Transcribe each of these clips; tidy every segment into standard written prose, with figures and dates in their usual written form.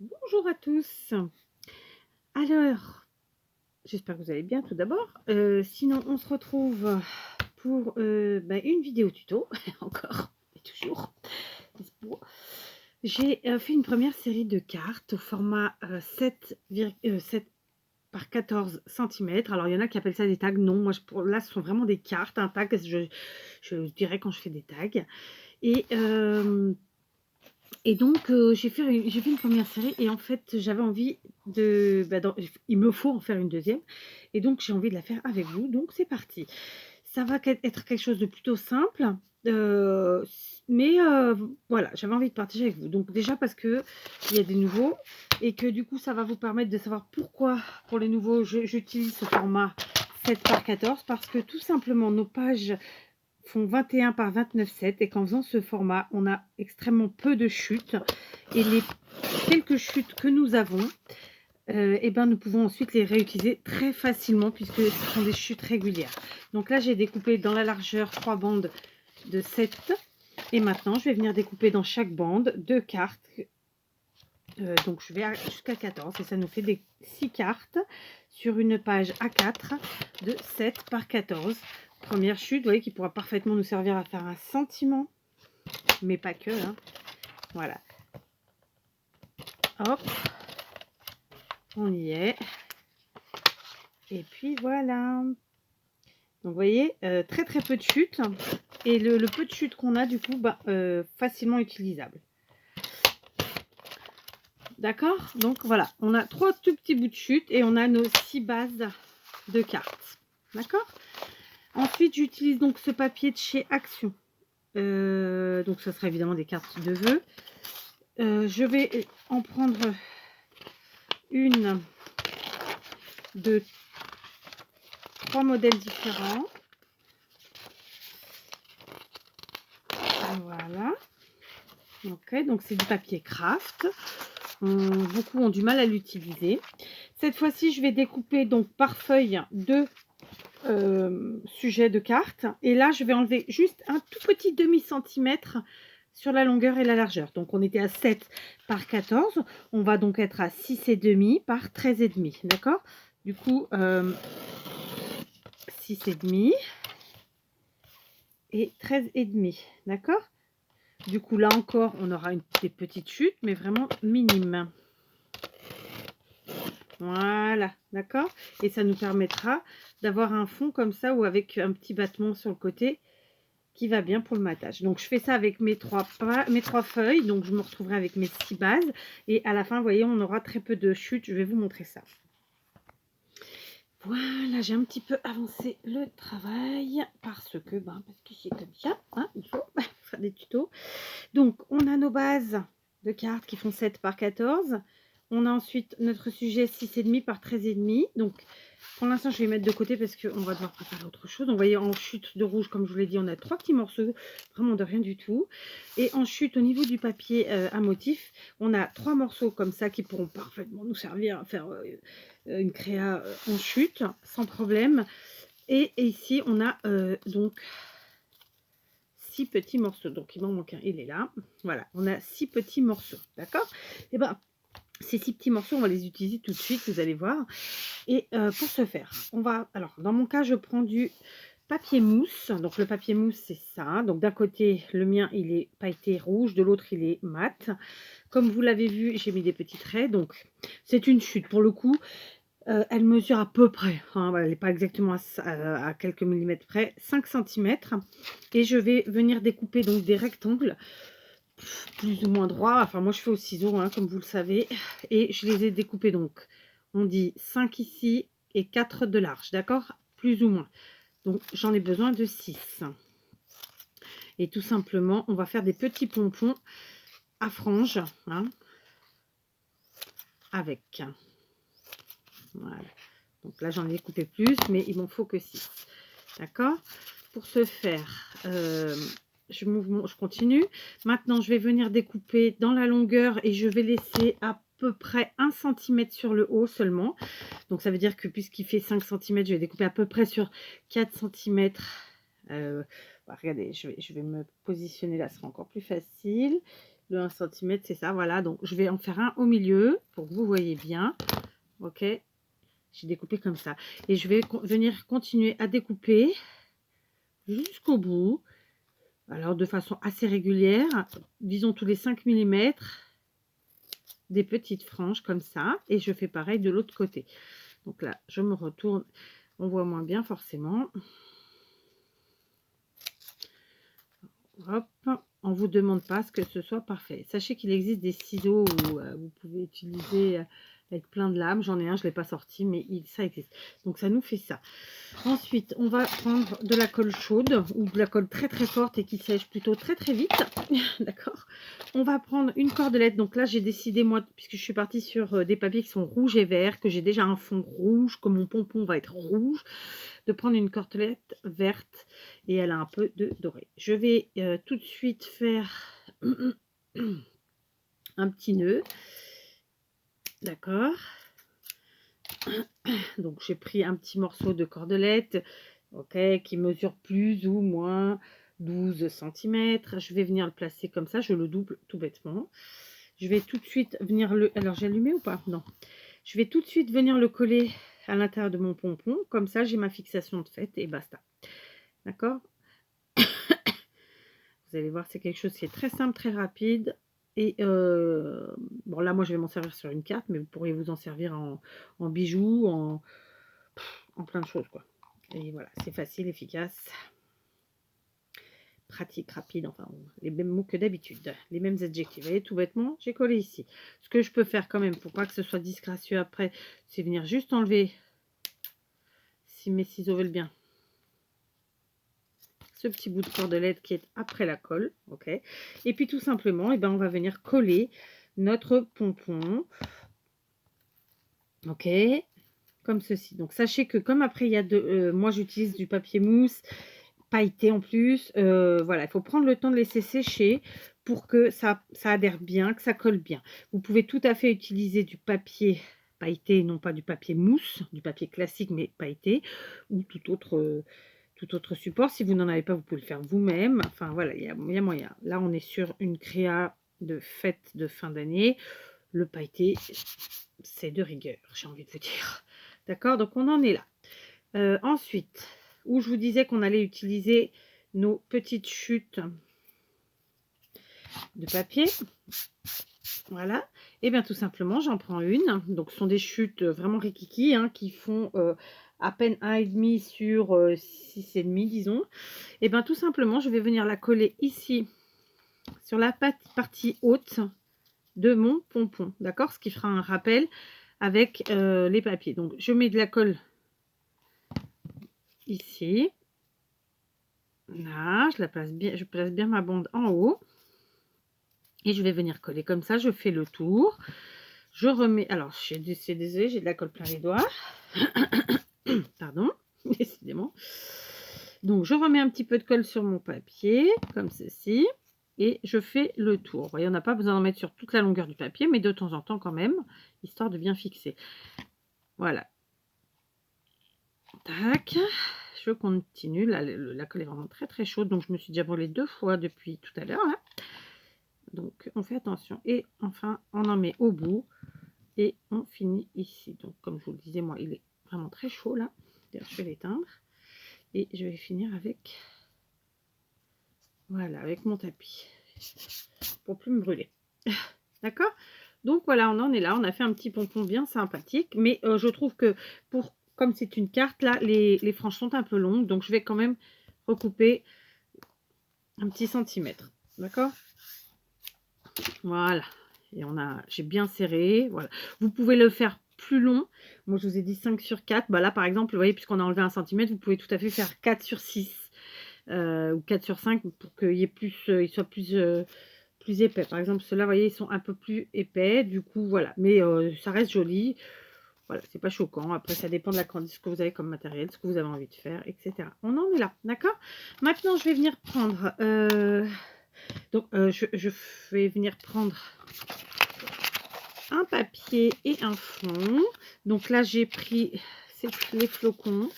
Bonjour à tous. Alors, j'espère que vous allez bien tout d'abord. Sinon, on se retrouve pour une vidéo tuto, encore et toujours. J'ai fait une première série de cartes au format 7 par 14 cm. Alors, il y en a qui appellent ça des tags. Non, moi, là, ce sont vraiment des cartes. Un tag, je dirais quand je fais des tags. Et donc, j'ai fait une première série et en fait, j'avais envie de il me faut en faire une deuxième et donc j'ai envie de la faire avec vous, donc c'est parti. Ça va être quelque chose de plutôt simple, mais voilà, j'avais envie de partager avec vous. Donc déjà parce qu'il y a des nouveaux et que du coup, ça va vous permettre de savoir pourquoi, pour les nouveaux, j'utilise ce format 7 par 14 parce que tout simplement, nos pages font 21 par 29,7 et qu'en faisant ce format, on a extrêmement peu de chutes et les quelques chutes que nous avons, nous pouvons ensuite les réutiliser très facilement puisque ce sont des chutes régulières. Donc là, j'ai découpé dans la largeur 3 bandes de 7 et maintenant, je vais venir découper dans chaque bande 2 cartes. Donc je vais jusqu'à 14 et ça nous fait des 6 cartes sur une page A4 de 7 par 14. Première chute, vous voyez, qui pourra parfaitement nous servir à faire un sentiment, mais pas que. Hein. Voilà. Hop. On y est. Et puis voilà. Donc vous voyez, très très peu de chutes. Et le peu de chutes qu'on a, du coup, facilement utilisable. D'accord? Donc voilà, on a 3 tout petits bouts de chute et on a nos 6 bases de cartes. D'accord? Ensuite, j'utilise donc ce papier de chez Action. Donc ça sera évidemment des cartes de vœux. Je vais en prendre une de 3 modèles différents. Voilà. Ok, donc c'est du papier craft. Beaucoup ont du mal à l'utiliser. Cette fois-ci, je vais découper donc par feuille deux sujets de cartes. Et là, je vais enlever juste un tout petit demi-centimètre sur la longueur et la largeur. Donc, on était à 7 par 14. On va donc être à 6,5 par 13,5. D'accord? Du coup, 6,5 et 13,5. D'accord? Du coup, là encore, on aura des petites chutes, mais vraiment minimes. Voilà, d'accord? Et ça nous permettra d'avoir un fond comme ça ou avec un petit battement sur le côté qui va bien pour le matage. Donc, je fais ça avec mes trois feuilles. Donc, je me retrouverai avec mes 6 bases. Et à la fin, vous voyez, on aura très peu de chutes. Je vais vous montrer ça. Voilà, j'ai un petit peu avancé le travail parce que c'est comme ça, hein, il faut faire des tutos. Donc, on a nos bases de cartes qui font 7 par 14. On a ensuite notre sujet 6,5 par 13,5. Donc, pour l'instant, je vais mettre de côté parce qu'on va devoir préparer autre chose. Donc, vous voyez, en chute de rouge, comme je vous l'ai dit, on a 3 petits morceaux, vraiment de rien du tout. Et en chute, au niveau du papier à motif, on a 3 morceaux comme ça qui pourront parfaitement nous servir à faire une créa en chute, sans problème. Et ici, on a donc 6 petits morceaux. Donc, il m'en manque un, il est là. Voilà, on a 6 petits morceaux, d'accord? Et ces 6 petits morceaux, on va les utiliser tout de suite, vous allez voir. Et pour ce faire, on va... Alors, dans mon cas, je prends du papier mousse. Donc, le papier mousse, c'est ça. Donc, d'un côté, le mien, il est pailleté rouge. De l'autre, il est mat. Comme vous l'avez vu, j'ai mis des petits traits. Donc, c'est une chute. Pour le coup, elle mesure à peu près, hein, elle n'est pas exactement à quelques millimètres près, 5 cm. Et je vais venir découper donc des rectangles plus ou moins droits. Enfin, moi, je fais au ciseau, hein, comme vous le savez. Et je les ai découpés donc, on dit 5 ici et 4 de large, d'accord? Plus ou moins. Donc, j'en ai besoin de 6. Et tout simplement, on va faire des petits pompons à franges, hein, avec. Voilà. Donc là, j'en ai découpé plus, mais il m'en faut que 6. D'accord? Pour ce faire, je continue. Maintenant, je vais venir découper dans la longueur et je vais laisser à peu près 1 cm sur le haut seulement. Donc, ça veut dire que puisqu'il fait 5 cm, je vais découper à peu près sur 4 cm. Regardez, je vais me positionner là, ce sera encore plus facile. de 1 cm, c'est ça, voilà. Donc, je vais en faire un au milieu pour que vous voyez bien. Ok, j'ai découpé comme ça. Et je vais venir continuer à découper jusqu'au bout. Alors, de façon assez régulière, disons tous les 5 mm, des petites franges comme ça. Et je fais pareil de l'autre côté. Donc là, je me retourne. On voit moins bien forcément. Hop, on ne vous demande pas ce que ce soit parfait. Sachez qu'il existe des ciseaux où vous pouvez utiliser avec plein de lames. J'en ai un, je ne l'ai pas sorti, mais ça existe. Donc ça nous fait ça. Ensuite, on va prendre de la colle chaude ou de la colle très très forte et qui sèche plutôt très très vite. D'accord. On va prendre une cordelette. Donc là, j'ai décidé, moi, puisque je suis partie sur des papiers qui sont rouges et verts, que j'ai déjà un fond rouge, que mon pompon va être rouge, de prendre une cordelette verte et elle a un peu de doré. Je vais tout de suite faire un petit nœud. D'accord. Donc j'ai pris un petit morceau de cordelette, ok, qui mesure plus ou moins 12 cm. Je vais venir le placer comme ça, je le double tout bêtement. Je vais tout de suite venir le... Alors j'ai allumé ou pas? Non. Je vais tout de suite venir le coller à l'intérieur de mon pompon. Comme ça, j'ai ma fixation de fait et basta. D'accord? Vous allez voir, c'est quelque chose qui est très simple, très rapide. Et bon, là, moi, je vais m'en servir sur une carte, mais vous pourriez vous en servir en bijoux, en plein de choses, quoi. Et voilà, c'est facile, efficace, pratique, rapide, enfin, les mêmes mots que d'habitude, les mêmes adjectifs. Vous voyez, tout bêtement, j'ai collé ici. Ce que je peux faire quand même, pour pas que ce soit disgracieux après, c'est venir juste enlever, si mes ciseaux veulent bien, ce petit bout de cordelette qui est après la colle, ok. Et puis tout simplement, et ben, on va venir coller notre pompon, ok, comme ceci. Donc sachez que comme après il y a moi j'utilise du papier mousse pailleté en plus, voilà, il faut prendre le temps de laisser sécher pour que ça adhère bien, que ça colle bien. Vous pouvez tout à fait utiliser du papier pailleté, non pas du papier mousse, du papier classique mais pailleté, ou tout autre support. Si vous n'en avez pas, vous pouvez le faire vous-même. Enfin voilà, il y a moyen. Là, on est sur une créa de fête de fin d'année. Le pailleté, c'est de rigueur, j'ai envie de vous dire. D'accord, donc on en est là. Ensuite, où je vous disais qu'on allait utiliser nos petites chutes de papier. Voilà. Et bien tout simplement, j'en prends une. Donc ce sont des chutes vraiment rikiki, hein, qui font à peine 1,5 sur 6,5, disons. Et bien tout simplement, je vais venir la coller ici, sur la partie haute de mon pompon. D'accord? Ce qui fera un rappel avec les papiers. Donc je mets de la colle ici. Là, je place bien ma bande en haut. Et je vais venir coller comme ça. Je fais le tour. Je remets... Alors, c'est désolé, j'ai de la colle plein les doigts. Pardon, décidément. Donc, je remets un petit peu de colle sur mon papier, comme ceci. Et je fais le tour. Vous voyez, on n'a pas besoin d'en mettre sur toute la longueur du papier, mais de temps en temps quand même, histoire de bien fixer. Voilà. Tac. Je continue. La colle est vraiment très très chaude, donc je me suis déjà brûlée 2 fois depuis tout à l'heure. Donc, on fait attention. Et enfin, on en met au bout. Et on finit ici. Donc, comme je vous le disais, moi, il est vraiment très chaud là. D'ailleurs, je vais l'éteindre. Et je vais finir avec... Voilà, avec mon tapis. Pour plus me brûler. D'accord? Donc, voilà, on en est là. On a fait un petit pompon bien sympathique. Mais je trouve que, comme c'est une carte, là, les franges sont un peu longues. Donc, je vais quand même recouper un petit centimètre. D'accord? Voilà. Et j'ai bien serré. Voilà. Vous pouvez le faire plus long. Moi, je vous ai dit 5 sur 4. Bah là, par exemple, vous voyez, puisqu'on a enlevé 1 cm, vous pouvez tout à fait faire 4 sur 6 ou 4 sur 5 pour qu'il y ait plus, il soit plus épais. Par exemple, ceux-là, vous voyez, ils sont un peu plus épais. Du coup, voilà. Mais ça reste joli. Voilà, c'est pas choquant. Après, ça dépend de ce que vous avez comme matériel, ce que vous avez envie de faire, etc. On en est là, d'accord? Maintenant, je vais venir prendre... Donc, je vais venir prendre un papier et un fond. Donc là, j'ai pris les flocons.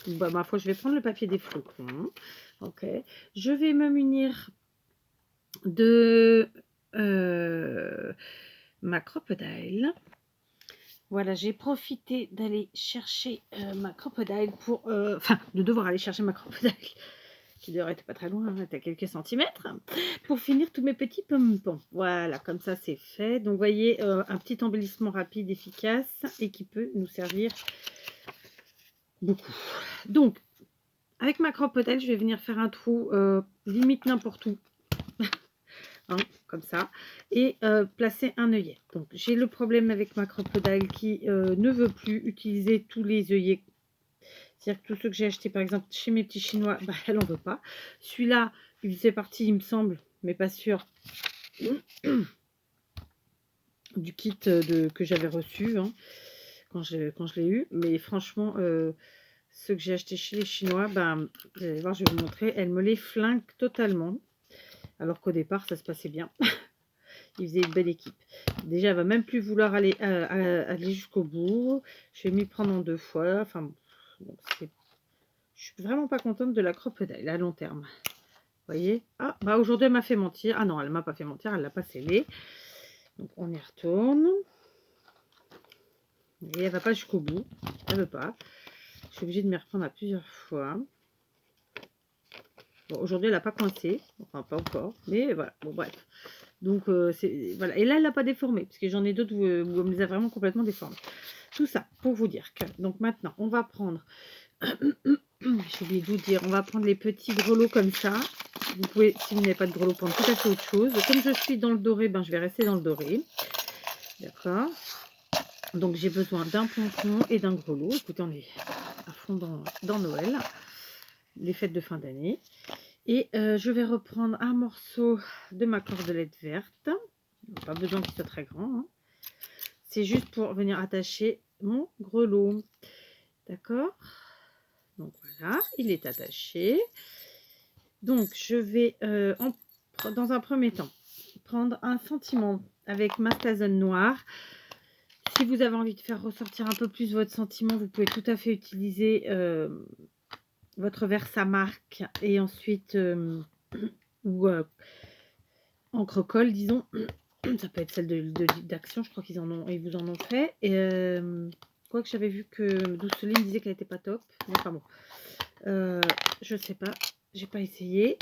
Bah, ma foi, je vais prendre le papier des flocons. Ok. Je vais me munir de ma crocodile. Voilà, j'ai profité d'aller chercher ma crocodile pour... Enfin, de devoir aller chercher ma crocodile, qui d'ailleurs était pas très loin, hein, était à quelques centimètres, pour finir tous mes petits pompons. Voilà, comme ça c'est fait. Donc, vous voyez, un petit embellissement rapide, efficace, et qui peut nous servir beaucoup. Donc, avec ma crocodile, je vais venir faire un trou limite n'importe où. Hein, comme ça, et placer un œillet. Donc j'ai le problème avec ma crocodile qui ne veut plus utiliser tous les œillets. C'est-à-dire que tous ceux que j'ai achetés par exemple chez mes petits chinois, bah, elle en veut pas. Celui-là, il fait partie, il me semble, mais pas sûr, du kit que j'avais reçu hein, quand je l'ai eu. Mais franchement, ceux que j'ai achetés chez les chinois, ben, vous allez voir, je vais vous montrer, elle me les flingue totalement. Alors qu'au départ, ça se passait bien. Il faisait une belle équipe. Déjà, elle va même plus vouloir aller jusqu'au bout. Je vais m'y prendre en 2 fois. Enfin, bon, je suis vraiment pas contente de la crocodile à long terme. Vous voyez? Ah, bah aujourd'hui, elle m'a fait mentir. Ah non, elle m'a pas fait mentir, elle l'a pas scellé. Donc, on y retourne. Et elle va pas jusqu'au bout. Elle veut pas. Je suis obligée de m'y reprendre à plusieurs fois. Bon, aujourd'hui, elle n'a pas coincé. Enfin, pas encore. Mais voilà. Bon, bref. Donc, voilà. Et là, elle n'a pas déformé. Parce que j'en ai d'autres où elle me les a vraiment complètement déformées. Tout ça pour vous dire que, donc maintenant, on va prendre, j'ai oublié de vous dire, on va prendre les petits grelots comme ça. Vous pouvez, si vous n'avez pas de grelots, prendre tout à fait autre chose. Comme je suis dans le doré, ben, je vais rester dans le doré. D'accord. Donc, j'ai besoin d'un pompon et d'un grelot. Écoutez, on est à fond dans Noël, les fêtes de fin d'année. Et je vais reprendre un morceau de ma cordelette verte. Pas besoin qu'il soit très grand. Hein. C'est juste pour venir attacher mon grelot. D'accord. Donc voilà, il est attaché. Donc je vais dans un premier temps prendre un sentiment avec ma stazone noire. Si vous avez envie de faire ressortir un peu plus votre sentiment, vous pouvez tout à fait utiliser votre Versamark et ensuite ou encre-colle, disons. Ça peut être celle d'Action, je crois qu'ils vous en ont fait. Et quoique j'avais vu que Douceline disait qu'elle n'était pas top. Mais enfin bon, je sais pas, j'ai pas essayé.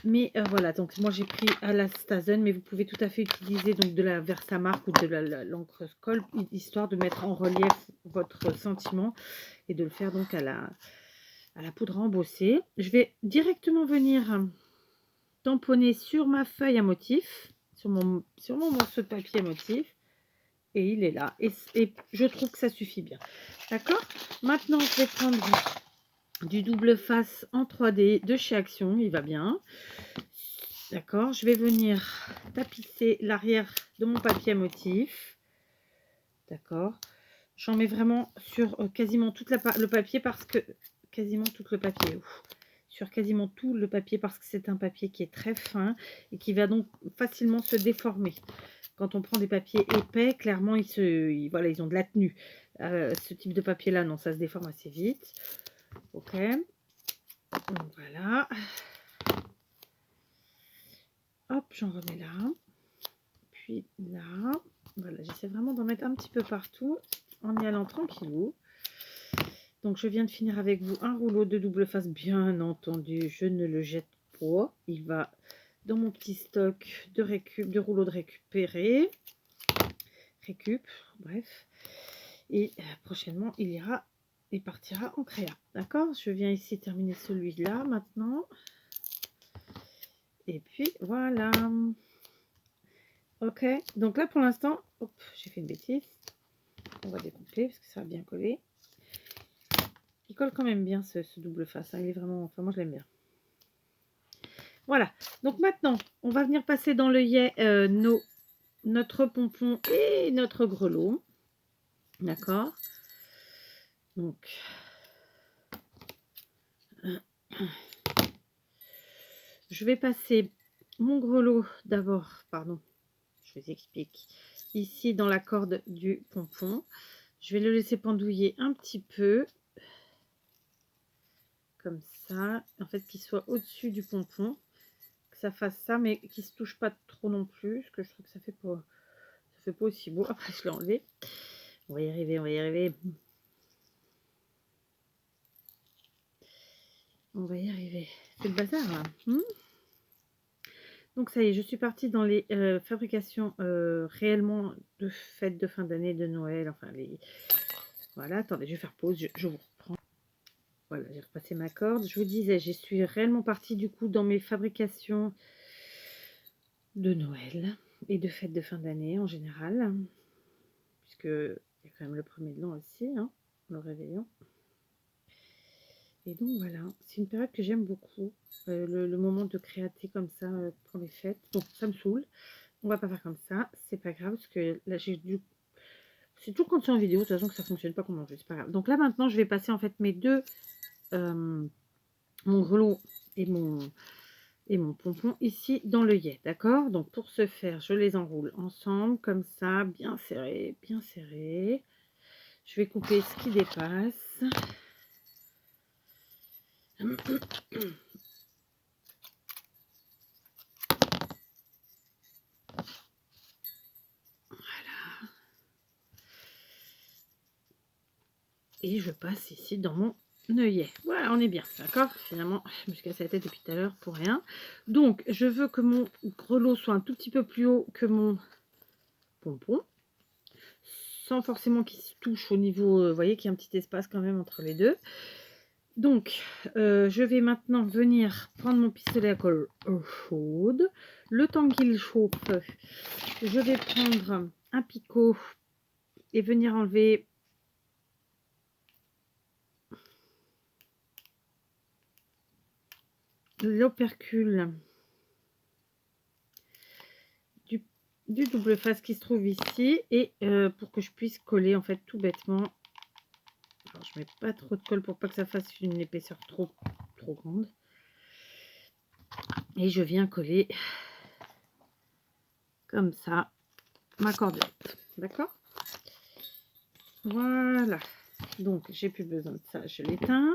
Mais voilà, donc moi j'ai pris à la Stazone, mais vous pouvez tout à fait utiliser donc de la Versamark ou de l'encre colle, histoire de mettre en relief votre sentiment et de le faire donc à la poudre embossée. Je vais directement venir tamponner sur ma feuille à motif, sur mon morceau de papier à motif. Et il est là. Et je trouve que ça suffit bien. D'accord. Maintenant, je vais prendre du double face en 3D de chez Action. Il va bien. D'accord. Je vais venir tapisser l'arrière de mon papier à motif. D'accord. J'en mets vraiment sur quasiment toute le papier parce que... Quasiment tout le papier. Ouf. Sur quasiment tout le papier parce que c'est un papier qui est très fin et qui va donc facilement se déformer. Quand on prend des papiers épais, clairement, voilà, ils ont de la tenue. Ce type de papier-là, non, ça se déforme assez vite. Ok. Donc, voilà. Hop, j'en remets là. Puis là. Voilà, j'essaie vraiment d'en mettre un petit peu partout en y allant tranquillou. Donc, je viens de finir avec vous un rouleau de double face. Bien entendu, je ne le jette pas. Il va dans mon petit stock de rouleaux de récupérer. Bref. Et prochainement, il partira en créa. D'accord. Je viens ici terminer celui-là maintenant. Et puis, voilà. Ok. Donc là, pour l'instant, j'ai fait une bêtise. On va découper parce que ça va bien coller. Il colle quand même bien ce double face. Hein. Il est vraiment... Enfin, moi, je l'aime bien. Voilà. Donc maintenant, on va venir passer dans l'œillet notre pompon et notre grelot. D'accord. Donc... Je vais passer mon grelot d'abord, pardon, je vous explique, ici dans la corde du pompon. Je vais le laisser pendouiller un petit peu, comme ça, en fait qu'il soit au-dessus du pompon, que ça fasse ça, mais qui se touche pas trop non plus, parce que je trouve que ça fait pas aussi beau. Après, je l'ai enlevé. On va y arriver, on va y arriver. On va y arriver. C'est le bazar, là. Donc, ça y est, je suis partie dans les fabrications réellement de fêtes de fin d'année, de Noël. Enfin, les... Voilà, attendez, je vais faire pause, je vous reprends. Voilà, j'ai repassé ma corde. Je vous disais, je suis réellement partie du coup dans mes fabrications de Noël et de fêtes de fin d'année en général. Puisque il y a quand même le premier de l'an aussi, hein, le réveillon. Et donc voilà, c'est une période que j'aime beaucoup. Le moment de créater comme ça pour les fêtes. Bon, ça me saoule. On va pas faire comme ça. C'est pas grave parce que là j'ai dû... C'est toujours quand c'est en vidéo, de toute façon que ça fonctionne pas comme on veut, c'est pas grave. Donc là maintenant je vais passer en fait mes deux... mon grelot et mon pompon ici dans l'œillet, d'accord? Donc pour ce faire, je les enroule ensemble comme ça, bien serré, bien serré. Je vais couper ce qui dépasse. Voilà. Et je passe ici dans mon œillet. Voilà, on est bien, d'accord? Finalement, je me suis cassé la tête depuis tout à l'heure pour rien. Donc, je veux que mon grelot soit un tout petit peu plus haut que mon pompon, sans forcément qu'il se touche au niveau, vous voyez qu'il y a un petit espace quand même entre les deux. Donc, je vais maintenant venir prendre mon pistolet à colle chaude. Le temps qu'il chauffe, je vais prendre un picot et venir enlever l'opercule du double face qui se trouve ici et pour que je puisse coller en fait tout bêtement. Alors, je mets pas trop de colle pour pas que ça fasse une épaisseur trop grande. Et je viens coller comme ça ma cordelette. D'accord? Voilà. Donc, j'ai plus besoin de ça. Je l'éteins.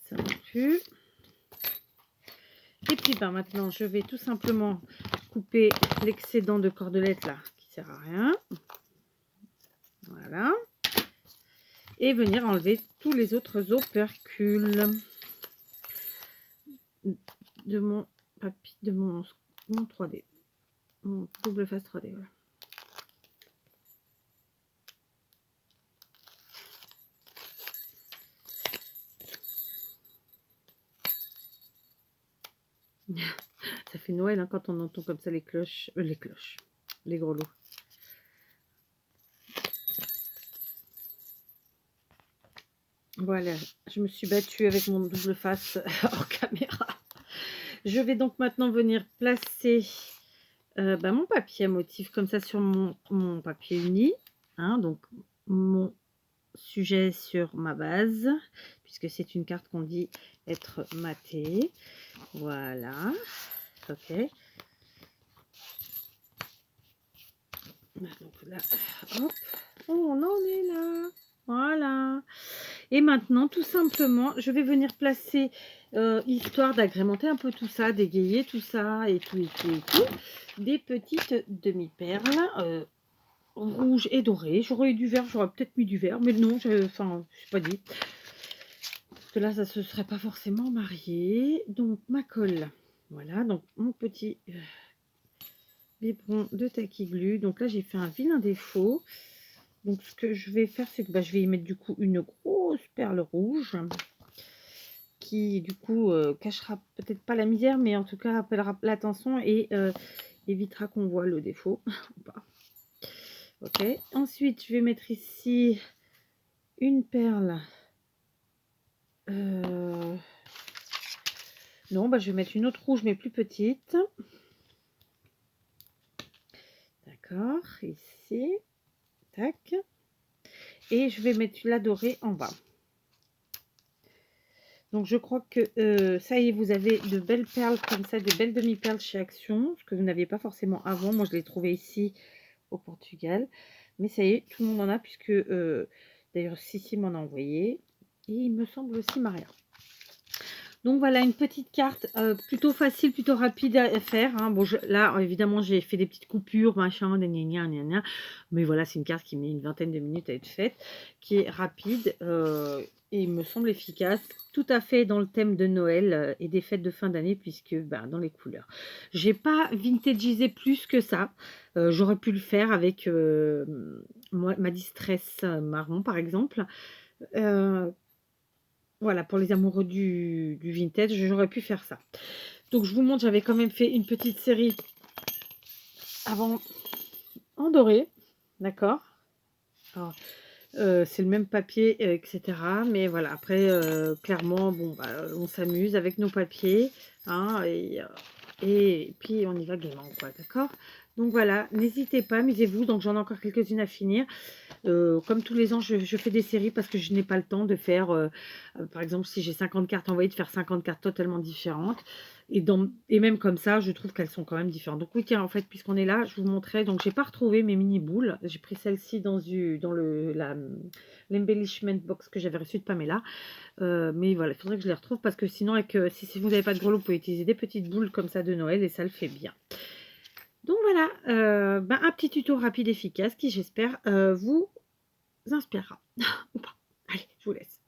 Ça non plus. Et puis, ben, maintenant, je vais tout simplement couper l'excédent de cordelette là, qui sert à rien. Voilà. Et venir enlever tous les autres opercules de mon papier, de mon 3D. Mon double face 3D, voilà. Ça fait Noël hein, quand on entend comme ça les cloches, les grelots. Voilà, je me suis battue avec mon double face hors caméra. Je vais donc maintenant venir placer mon papier à motif comme ça sur mon papier uni. Hein, donc mon sujet sur ma base, puisque c'est une carte qu'on dit être matée. Voilà, ok. Donc là, hop, on en est là. Voilà. Et maintenant, tout simplement, je vais venir placer, histoire d'agrémenter un peu tout ça, d'égayer tout ça et tout, des petites demi-perles rouges et dorées. J'aurais eu du vert, j'aurais peut-être mis du vert, mais non, je ne suis pas dit. Parce que là, ça ne se serait pas forcément marié. Donc, ma colle. Voilà, donc mon petit biberon de Tacky-Glu. Donc là, j'ai fait un vilain défaut. Donc, ce que je vais faire, c'est que je vais y mettre du coup une grosse perle rouge qui, du coup, cachera peut-être pas la misère, mais en tout cas, appellera l'attention et évitera qu'on voit le défaut. Ou pas. Ok. Ensuite, je vais mettre ici une perle. Non, je vais mettre une autre rouge, mais plus petite. D'accord. Ici. Tac. Et je vais mettre la dorée en bas. Donc je crois que ça y est, vous avez de belles perles comme ça, des belles demi-perles chez Action, ce que vous n'aviez pas forcément avant. Moi, je l'ai trouvé ici au Portugal. Mais ça y est, tout le monde en a, puisque d'ailleurs, Sissi m'en a envoyé. Et il me semble aussi Maria. Donc voilà, une petite carte plutôt facile, plutôt rapide à faire, hein. Bon, là, évidemment, j'ai fait des petites coupures, machin, gna, gna, gna, gna. Mais voilà, c'est une carte qui met une vingtaine de minutes à être faite, qui est rapide et il me semble efficace, tout à fait dans le thème de Noël et des fêtes de fin d'année, puisque ben, dans les couleurs. J'ai pas vintagisé plus que ça. J'aurais pu le faire avec ma distress marron, par exemple. Euh, voilà, pour les amoureux du vintage, j'aurais pu faire ça. Donc je vous montre, j'avais quand même fait une petite série avant en doré, d'accord. C'est le même papier, etc. Mais voilà, après, clairement, bon, bah, on s'amuse avec nos papiers, hein, et puis on y va gaiement, quoi, d'accord. Donc voilà, n'hésitez pas, amusez-vous. Donc j'en ai encore quelques-unes à finir. Comme tous les ans, je fais des séries parce que je n'ai pas le temps de faire, par exemple, si j'ai 50 cartes envoyées, de faire 50 cartes totalement différentes. Et même comme ça, je trouve qu'elles sont quand même différentes. Donc oui, tiens, en fait, puisqu'on est là, je vous montrais. Donc, j'ai pas retrouvé mes mini boules. J'ai pris celle-ci dans l'embellishment box que j'avais reçu de Pamela. Mais voilà, il faudrait que je les retrouve parce que sinon, si vous n'avez pas de grelots, vous pouvez utiliser des petites boules comme ça de Noël et ça le fait bien. Donc voilà, ben, un petit tuto rapide efficace qui, j'espère, vous inspirera. Ou pas. Allez, je vous laisse.